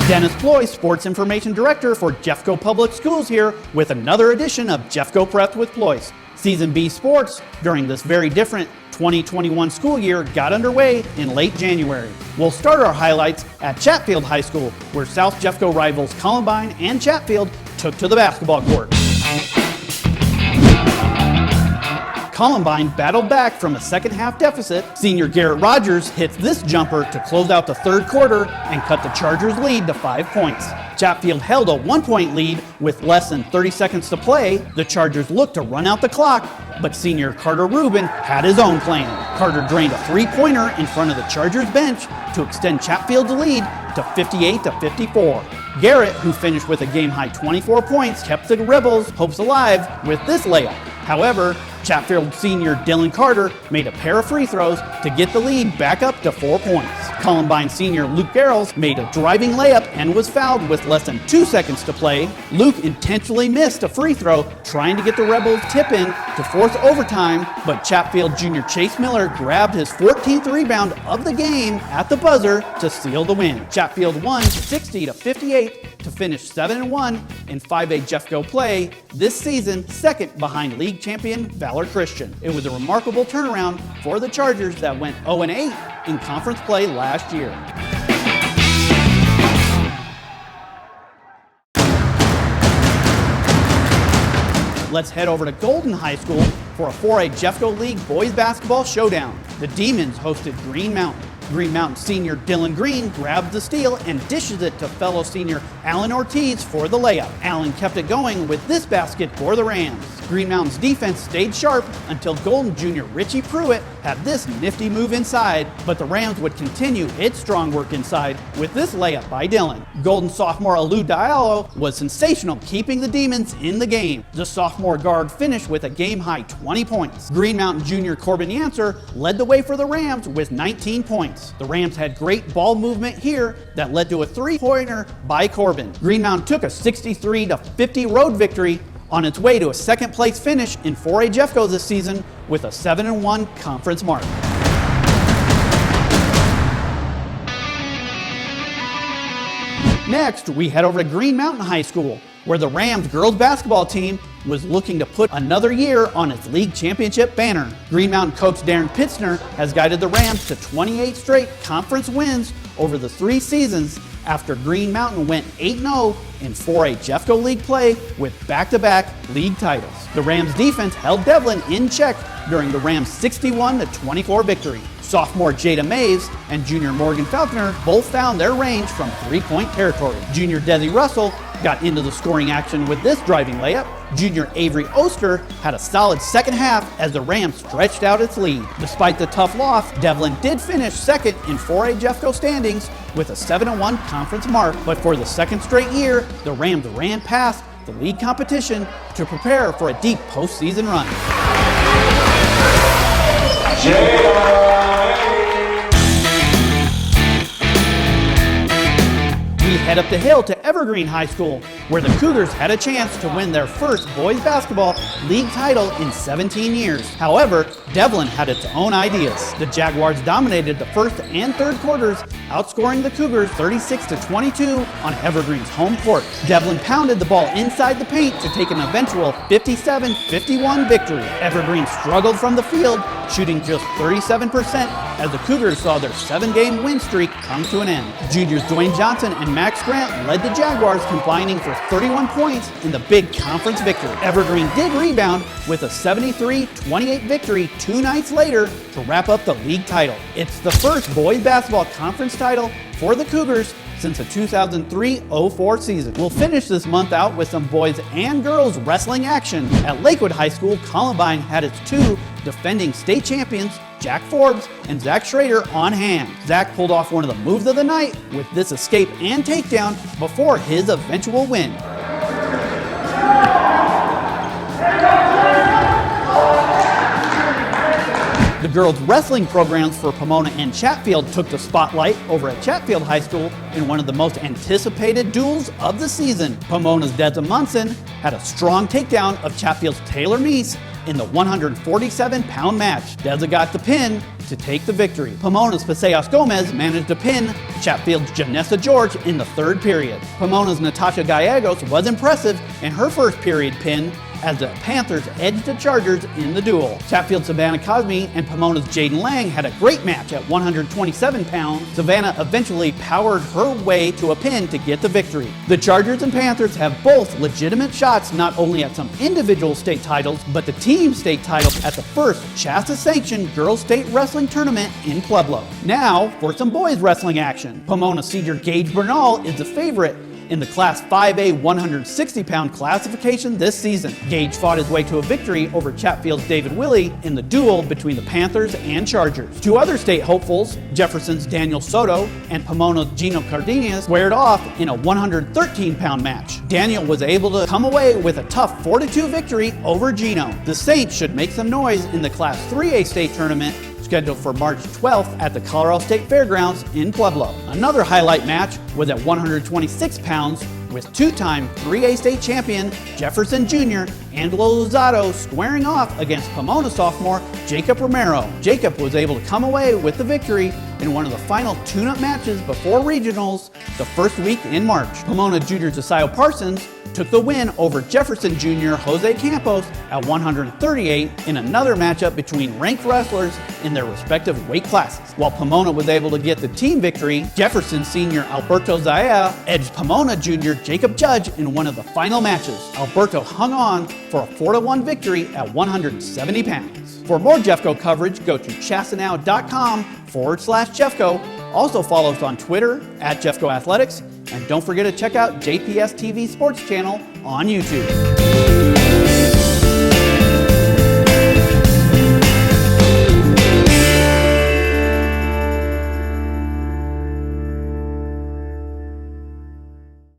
Dennis Pleuss, Sports Information Director for Jeffco Public Schools here with another edition of Jeffco Prep with Pleuss. Season B sports during this very different 2021 school year got underway in late January. We'll start our highlights at Chatfield High School, where South Jeffco rivals Columbine and Chatfield took to the basketball court. Columbine battled back from a second-half deficit. Senior Garrett Rogers hits this jumper to close out the third quarter and cut the Chargers' lead to 5 points. Chatfield held a 1-point lead with less than 30 seconds to play. The Chargers looked to run out the clock, but senior Carter Rubin had his own plan. Carter drained a three-pointer in front of the Chargers bench to extend Chatfield's lead to 58-54. Garrett, who finished with a game-high 24 points, kept the Rebels' hopes alive with this layup. However, Chatfield senior Dylan Carter made a pair of free throws to get the lead back up to 4 points. Columbine senior Luke Garrels made a driving layup and was fouled with less than 2 seconds to play. Luke intentionally missed a free throw, trying to get the Rebels tip in to force overtime, but Chatfield junior Chase Miller grabbed his 14th rebound of the game at the buzzer to seal the win. Chatfield won 60-58 to finish 7-1 in 5A Jeffco play this season, second behind league champion Valor Christian. It was a remarkable turnaround for the Chargers that went 0-8 in conference play last year. Let's head over to Golden High School for a 4A Jeffco League boys basketball showdown. The Demons hosted Green Mountain. Green Mountain senior Dylan Green grabs the steal and dishes it to fellow senior Alan Ortiz for the layup. Alan kept it going with this basket for the Rams. Green Mountain's defense stayed sharp until Golden junior Richie Pruitt had this nifty move inside, but the Rams would continue its strong work inside with this layup by Dylan. Golden sophomore Alou Diallo was sensational, keeping the Demons in the game. The sophomore guard finished with a game-high 20 points. Green Mountain junior Corbin Yancer led the way for the Rams with 19 points. The Rams had great ball movement here that led to a three-pointer by Corbin. Green Mountain took a 63-50 road victory on its way to a second-place finish in 4A Jeffco this season with a 7-1 conference mark. Next, we head over to Green Mountain High School, where the Rams girls basketball team was looking to put another year on its league championship banner. Green Mountain coach Darren Pitzner has guided the Rams to 28 straight conference wins over the 3 seasons after Green Mountain went 8-0 in 4A Jeffco League play with back-to-back league titles. The Rams defense held Devlin in check during the Rams' 61-24 victory. Sophomore Jada Maves and junior Morgan Falconer both found their range from three-point territory. Junior Desi Russell got into the scoring action with this driving layup. Junior Avery Oster had a solid second half as the Rams stretched out its lead. Despite the tough loss, Devlin did finish second in 4A Jeffco standings with a 7-1 conference mark, but for the second straight year, the Rams ran past the league competition to prepare for a deep postseason run. We head up the hill to Evergreen High School, where the Cougars had a chance to win their first boys basketball league title in 17 years. However, Devlin had its own ideas. The Jaguars dominated the first and third quarters, outscoring the Cougars 36-22 on Evergreen's home court. Devlin pounded the ball inside the paint to take an eventual 57-51 victory. Evergreen struggled from the field, shooting just 37% as the Cougars saw their 7-game win streak come to an end. Juniors Dwayne Johnson and Max Grant led the Jaguars, combining for 31 points in the big conference victory. Evergreen did rebound with a 73-28 victory 2 nights later to wrap up the league title. It's the first boys basketball conference title for the Cougars since the 2003-04 season. We'll finish this month out with some boys and girls wrestling action. At Lakewood High School, Columbine had its 2 defending state champions, Jack Forbes and Zach Schrader, on hand. Zach pulled off one of the moves of the night with this escape and takedown before his eventual win. The girls' wrestling programs for Pomona and Chatfield took the spotlight over at Chatfield High School in one of the most anticipated duels of the season. Pomona's Deza Munson had a strong takedown of Chatfield's Taylor Meese in the 147-pound match. Deza got the pin to take the victory. Pomona's Paseos Gomez managed to pin Chatfield's Janessa George in the third period. Pomona's Natasha Gallegos was impressive in her first period pin as the Panthers edged the Chargers in the duel. Chatfield's Savannah Cosme and Pomona's Jaden Lang had a great match at 127 pounds. Savannah eventually powered her way to a pin to get the victory. The Chargers and Panthers have both legitimate shots not only at some individual state titles, but the team state title at the first Shasta-sanctioned Girls State Wrestling Tournament in Pueblo. Now for some boys wrestling action. Pomona senior Gage Bernal is the favorite in the Class 5A 160-pound classification this season. Gage fought his way to a victory over Chatfield's David Willey in the duel between the Panthers and Chargers. Two other state hopefuls, Jefferson's Daniel Soto and Pomona's Gino Cardenas, squared off in a 113-pound match. Daniel was able to come away with a tough 4-2 victory over Gino. The Saints should make some noise in the Class 3A state tournament scheduled for March 12th at the Colorado State Fairgrounds in Pueblo. Another highlight match was at 126 pounds with two-time 3A state champion Jefferson Jr. Angelo Lozado squaring off against Pomona sophomore Jacob Romero. Jacob was able to come away with the victory in one of the final tune-up matches before regionals the first week in March. Pomona Junior Josiah Parsons took the win over Jefferson Jr. Jose Campos at 138 in another matchup between ranked wrestlers in their respective weight classes. While Pomona was able to get the team victory, Jefferson senior Alberto Zaya edged Pomona Jr. Jacob Judge in one of the final matches. Alberto hung on for a 4-1 victory at 170 pounds. For more Jeffco coverage, go to chastanow.com/Jeffco. Also follow us on Twitter at Jeffco Athletics. And don't forget to check out JPS-TV Sports channel on YouTube.